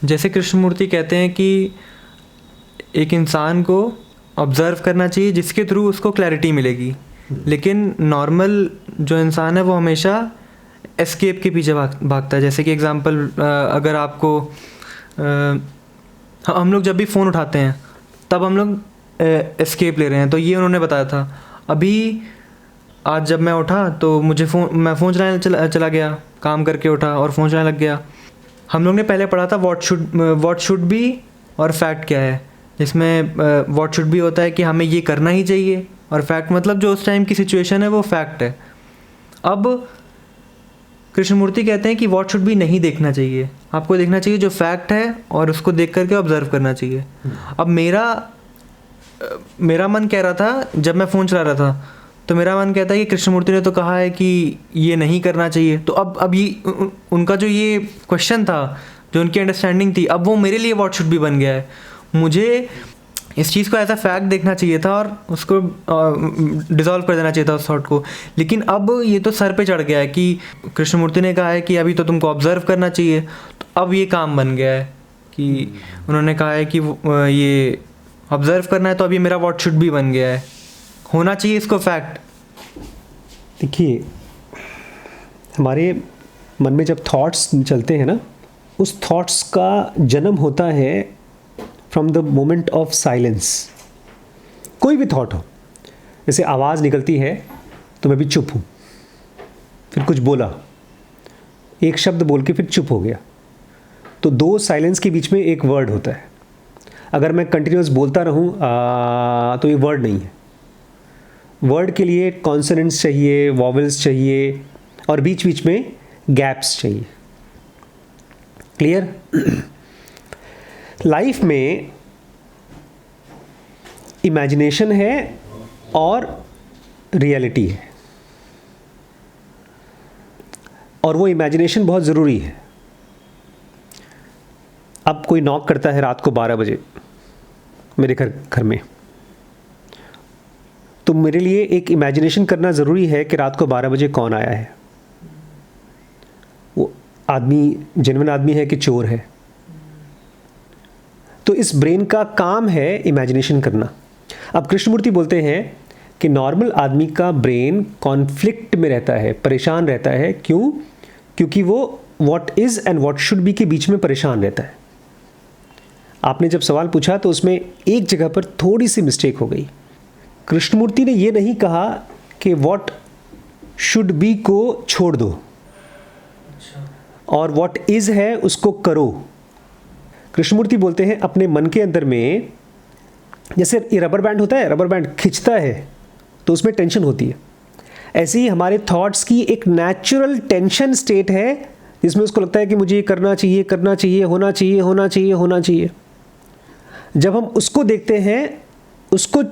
जैसे कृष्णमूर्ति कहते हैं कि एक इंसान को ऑब्ज़र्व करना चाहिए जिसके थ्रू उसको क्लैरिटी मिलेगी, लेकिन नॉर्मल जो इंसान है वो हमेशा एस्केप के पीछे भागता है। जैसे कि एग्जांपल, अगर आपको हम लोग जब भी फ़ोन उठाते हैं तब हम लोग एस्केप ले रहे हैं, तो ये उन्होंने बताया था। अभी आज जब मैं उठा तो मैं फ़ोन चलाने चला गया, काम करके उठा और फ़ोन चलाने लग गया। हम लोग ने पहले पढ़ा था व्हाट शुड बी और फैक्ट क्या है, जिसमें व्हाट शुड बी होता है कि हमें ये करना ही चाहिए, और फैक्ट मतलब जो उस टाइम की सिचुएशन है वो फैक्ट है। अब कृष्णमूर्ति कहते हैं कि व्हाट शुड बी नहीं देखना चाहिए, आपको देखना चाहिए जो फैक्ट है और उसको देख करके ऑब्ज़र्व करना चाहिए। अब मेरा मन कह रहा था, जब मैं फ़ोन चला रहा था तो मेरा मन कहता है कि कृष्णमूर्ति ने तो कहा है कि ये नहीं करना चाहिए, तो अब ये उनका जो ये क्वेश्चन था, जो उनकी अंडरस्टैंडिंग थी, अब वो मेरे लिए व्हाट शुड बी बन गया है। मुझे इस चीज़ को ऐसा फैक्ट देखना चाहिए था और उसको डिज़ोल्व कर देना चाहिए था उस थॉट को, लेकिन अब ये तो सर पे चढ़ गया है कि कृष्णमूर्ति ने कहा है कि अभी तो तुमको ऑब्ज़र्व करना चाहिए, तो अब ये काम बन गया है कि उन्होंने कहा है कि ये ऑब्ज़र्व करना है, तो अब ये मेरा व्हाट शुड बी बन गया है, होना चाहिए इसको फैक्ट। देखिए, हमारे मन में जब थॉट्स चलते हैं ना, उस थॉट्स का जन्म होता है from the moment of silence. कोई भी थॉट हो, जैसे आवाज़ निकलती है तो मैं भी चुप हूँ, फिर कुछ बोला, एक शब्द बोल के फिर चुप हो गया, तो दो साइलेंस के बीच में एक वर्ड होता है। अगर मैं कंटिन्यूस बोलता रहूँ तो ये वर्ड नहीं है। वर्ड के लिए कॉन्सोनेंट्स चाहिए, वॉवेल्स चाहिए और बीच बीच में गैप्स चाहिए। क्लियर? लाइफ में इमेजिनेशन है और रियलिटी है, और वो इमेजिनेशन बहुत ज़रूरी है। अब कोई नॉक करता है रात को 12 बजे मेरे घर में, तो मेरे लिए एक इमेजिनेशन करना ज़रूरी है कि रात को 12 बजे कौन आया है, वो आदमी जेन्युइन आदमी है कि चोर है। तो इस ब्रेन का काम है इमेजिनेशन करना। अब कृष्णमूर्ति बोलते हैं कि नॉर्मल आदमी का ब्रेन कॉन्फ्लिक्ट में रहता है, परेशान रहता है। क्यों? क्योंकि वो what is and what should be के बीच में परेशान रहता है। आपने जब सवाल पूछा तो उसमें एक जगह पर थोड़ी सी मिस्टेक हो गई। कृष्णमूर्ति ने ये नहीं कहा कि व्हाट शुड बी को छोड़ दो और व्हाट इज़ है उसको करो। कृष्णमूर्ति बोलते हैं अपने मन के अंदर में, जैसे ये रबर बैंड होता है, रबर बैंड खिंचता है तो उसमें टेंशन होती है, ऐसे ही हमारे थॉट्स की एक नेचुरल टेंशन स्टेट है जिसमें उसको लगता है कि मुझे ये करना चाहिए, करना चाहिए, होना चाहिए, होना चाहिए, होना चाहिए। जब हम उसको देखते हैं, उसको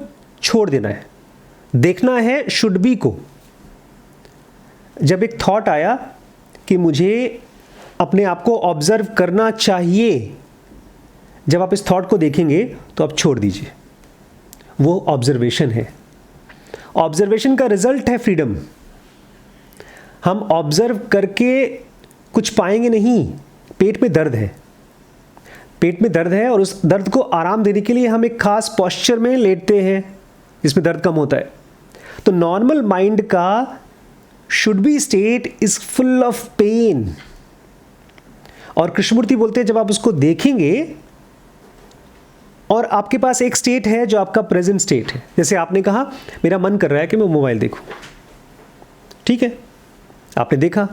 छोड़ देना है, देखना है शुड बी को। जब एक थॉट आया कि मुझे अपने आप को ऑब्जर्व करना चाहिए, जब आप इस थॉट को देखेंगे तो आप छोड़ दीजिए, वो ऑब्जर्वेशन है। ऑब्जर्वेशन का रिजल्ट है फ्रीडम। हम ऑब्जर्व करके कुछ पाएंगे नहीं। पेट में दर्द है, पेट में दर्द है और उस दर्द को आराम देने के लिए हम एक खास पोस्चर में लेटते हैं जिसमें दर्द कम होता है। तो नॉर्मल माइंड का should be state is full of pain, और कृष्णमूर्ति बोलते हैं जब आप उसको देखेंगे और आपके पास एक स्टेट है जो आपका प्रेजेंट स्टेट है। जैसे आपने कहा मेरा मन कर रहा है कि मैं मोबाइल देखूं, ठीक है, आपने देखा।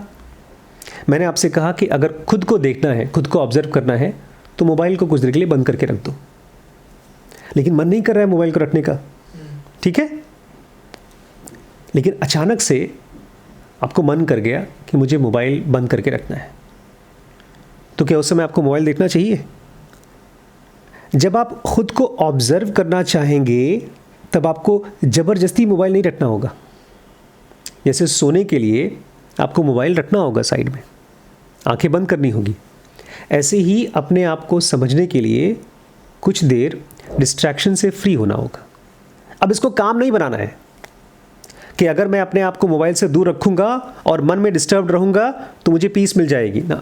मैंने आपसे कहा कि अगर खुद को देखना है, खुद को ऑब्जर्व करना है, तो मोबाइल को कुछ देर के लिए बंद करके रख दो, लेकिन मन नहीं कर रहा है मोबाइल को रखने का, ठीक है। लेकिन अचानक से आपको मन कर गया कि मुझे मोबाइल बंद करके रखना है, तो क्या उस समय आपको मोबाइल देखना चाहिए? जब आप खुद को ऑब्जर्व करना चाहेंगे तब आपको ज़बरदस्ती मोबाइल नहीं रखना होगा। जैसे सोने के लिए आपको मोबाइल रखना होगा साइड में, आंखें बंद करनी होगी, ऐसे ही अपने आप को समझने के लिए कुछ देर डिस्ट्रैक्शन से फ्री होना होगा। अब इसको काम नहीं बनाना है कि अगर मैं अपने आप को मोबाइल से दूर रखूँगा और मन में डिस्टर्ब रहूँगा तो मुझे पीस मिल जाएगी ना।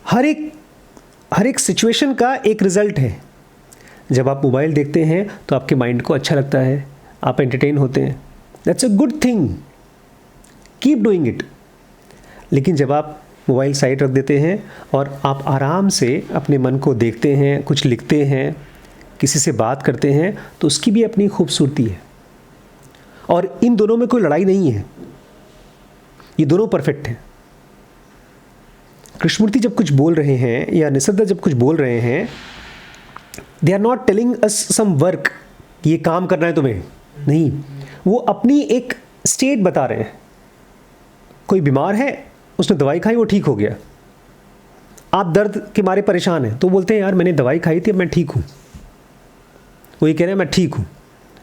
हर एक हर एक सिचुएशन का एक रिजल्ट है। जब आप मोबाइल देखते हैं तो आपके माइंड को अच्छा लगता है, आप एंटरटेन होते हैं, that's a good thing, keep doing it. लेकिन जब आप मोबाइल साइड रख देते हैं और आप आराम से अपने मन को देखते हैं, कुछ लिखते हैं, किसी से बात करते हैं, तो उसकी भी अपनी खूबसूरती है। और इन दोनों में कोई लड़ाई नहीं है, ये दोनों परफेक्ट हैं। कृष्णमूर्ति जब कुछ बोल रहे हैं या निसर्ग जब कुछ बोल रहे हैं, they are not telling us some work, ये काम करना है तुम्हें, नहीं, वो अपनी एक स्टेट बता रहे हैं। कोई बीमार है, उसने दवाई खाई, वो ठीक हो गया। आप दर्द के मारे परेशान हैं, तो बोलते हैं यार मैंने दवाई खाई थी, अब मैं ठीक हूँ। वो ये कह रहे हैं मैं ठीक हूँ,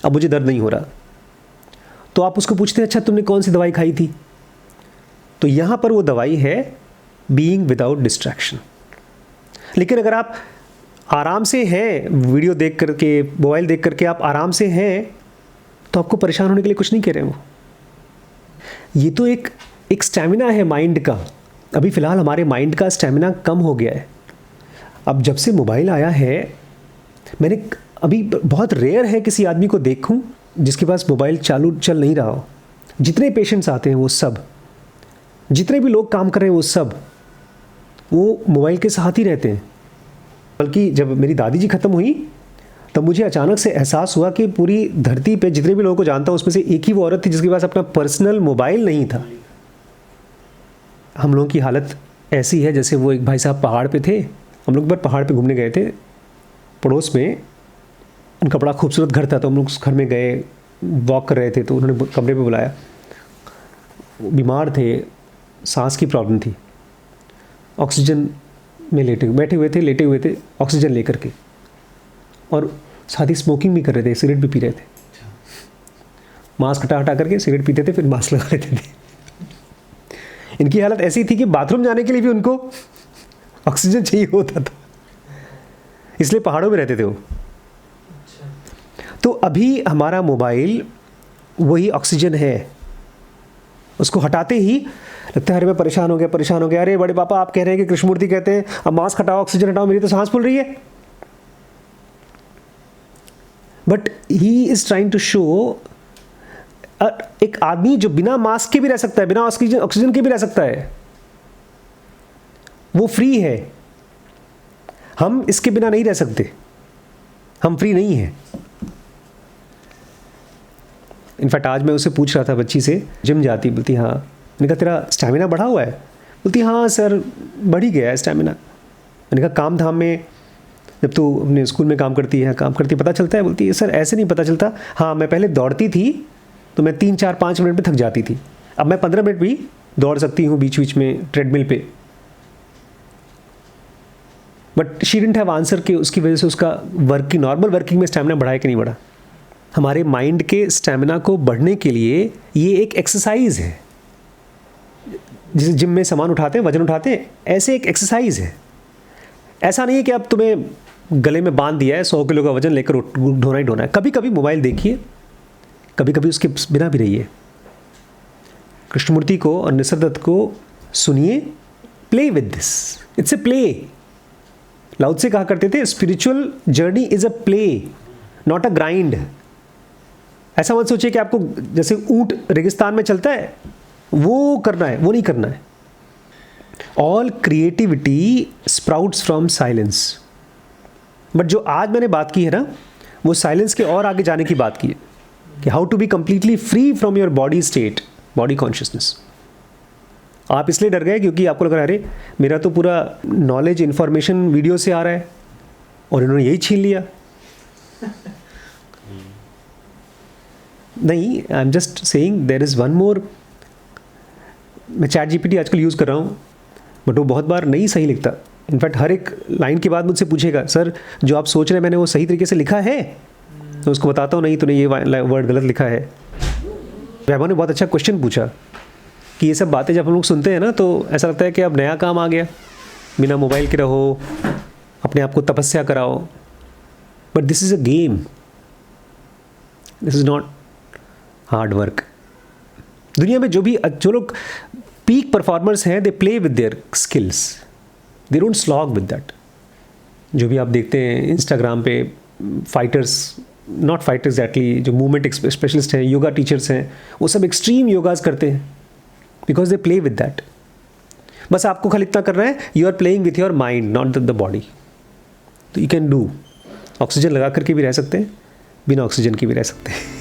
अब मुझे दर्द नहीं हो रहा। तो आप उसको पूछते हैं अच्छा तुमने कौन सी दवाई खाई थी? तो यहाँ पर वो दवाई है बीइंग विदाउट डिस्ट्रैक्शन। लेकिन अगर आप आराम से हैं, वीडियो देख करके, मोबाइल देख करके आप आराम से हैं, तो आपको परेशान होने के लिए कुछ नहीं कह रहे वो। ये तो एक स्टैमिना है माइंड का। अभी फ़िलहाल हमारे माइंड का स्टैमिना कम हो गया है। अब जब से मोबाइल आया है, मैंने अभी बहुत रेयर है किसी आदमी को देखूं जिसके पास मोबाइल चालू चल नहीं रहा हो। जितने पेशेंट्स आते हैं वो सब, जितने भी लोग काम कर रहे हैं वो सब, वो मोबाइल के साथ ही रहते हैं। बल्कि जब मेरी दादी जी ख़त्म हुई तब मुझे अचानक से एहसास हुआ कि पूरी धरती पे जितने भी लोगों को जानता हूँ उसमें से एक ही वो औरत थी जिसके पास अपना पर्सनल मोबाइल नहीं था। हम लोगों की हालत ऐसी है जैसे वो एक भाई साहब पहाड़ पे थे, हम लोग एक बार पहाड़ पे घूमने गए थे, पड़ोस में उनका बड़ा खूबसूरत घर था, तो हम लोग उस घर में गए, वॉक कर रहे थे, तो उन्होंने कमरे पे बुलाया। बीमार थे, सांस की प्रॉब्लम थी, ऑक्सीजन में बैठे हुए थे, लेटे हुए थे ऑक्सीजन लेकर के, और साथ ही स्मोकिंग भी कर रहे थे, सिगरेट भी पी रहे थे। मास्क हटा करके सिगरेट पीते थे, फिर मास्क लगा लेते थे। इनकी हालत ऐसी थी कि बाथरूम जाने के लिए भी उनको ऑक्सीजन चाहिए होता था, इसलिए पहाड़ों में रहते थे वो। तो अभी हमारा मोबाइल वही ऑक्सीजन है, उसको हटाते ही लगता है अरे मैं परेशान हो गया। अरे बड़े पापा आप कह रहे हैं कि कृष्णमूर्ति कहते हैं अब मास्क हटाओ, ऑक्सीजन हटाओ, मेरी तो सांस फूल रही है। But he is trying to show एक आदमी जो बिना मास्क के भी रह सकता है, बिना ऑक्सीजन के भी रह सकता है, वो फ्री है। हम इसके बिना नहीं रह सकते, हम फ्री नहीं हैं। इनफैक्ट आज मैं उससे पूछ रहा था, बच्ची से, जिम जाती, बोलती हाँ। मैंने कहा तेरा स्टैमिना बढ़ा हुआ है? बोलती हाँ सर बढ़ ही गया है स्टैमिना। मैंने कहा काम धाम में जब तू अपने स्कूल में काम करती है पता चलता है? बोलती है सर ऐसे नहीं पता चलता। हाँ मैं पहले दौड़ती थी तो मैं 3-4-5 मिनट में थक जाती थी, अब मैं 15 मिनट भी दौड़ सकती हूँ बीच बीच में ट्रेडमिल पे। But she didn't have answer कि उसकी वजह से उसका नॉर्मल वर्किंग में स्टैमिना बढ़ा है कि नहीं बढ़ा। हमारे माइंड के स्टैमिना को बढ़ने के लिए ये एक एक्सरसाइज है, जैसे जिम में सामान उठाते हैं, वजन उठाते हैं, ऐसे एक एक्सरसाइज है। ऐसा नहीं है कि अब तुम्हें गले में बांध दिया है 100 किलो का वजन लेकर ढोना ही ढोना है। कभी कभी मोबाइल देखिए, कभी कभी उसके बिना भी रहिए। कृष्णमूर्ति को और निसर्ग दत्त को सुनिए, play with this, it's a play. लाओ त्से कहा करते थे spiritual journey is a play not a grind. ऐसा मत सोचिए कि आपको जैसे ऊंट रेगिस्तान में चलता है वो करना है, वो नहीं करना है। All creativity sprouts from silence. But जो आज मैंने बात की है ना, वो साइलेंस के और आगे जाने की बात की है कि how to be completely free from your body state, body consciousness. आप इसलिए डर गए क्योंकि आपको लग रहा है अरे मेरा तो पूरा नॉलेज इन्फॉर्मेशन वीडियो से आ रहा है और इन्होंने यही छीन लिया। नहीं, I am just saying there is one more. मैं चैट जीपीटी आजकल यूज़ कर रहा हूँ, बट वो बहुत बार नहीं सही लिखता। इनफैक्ट हर एक लाइन के बाद मुझसे पूछेगा सर जो आप सोच रहे हैं मैंने वो सही तरीके से लिखा है? तो उसको बताता हूँ नहीं तूने ये वर्ड गलत लिखा है। वैभव ने बहुत अच्छा क्वेश्चन पूछा कि ये सब बातें जब हम लोग सुनते हैं ना तो ऐसा लगता है कि अब नया काम आ गया, बिना मोबाइल के रहो, अपने आप को तपस्या कराओ। But this is a game, this is not hard work. दुनिया में जो लोग पीक परफॉर्मर्स हैं, दे play with their skills, they don't slog with that. जो भी आप देखते हैं इंस्टाग्राम पे, फाइटर्स, नॉट फाइटर्स एग्जैक्टली, जो मूवमेंट स्पेशलिस्ट हैं, योगा टीचर्स हैं, वो सब एक्सट्रीम योगाज करते हैं because they play with that. बस आपको खाली इतना करना है, you are playing with your mind not the body. तो यू कैन डू, ऑक्सीजन लगा करके भी रह सकते हैं, बिना ऑक्सीजन के भी रह सकते हैं।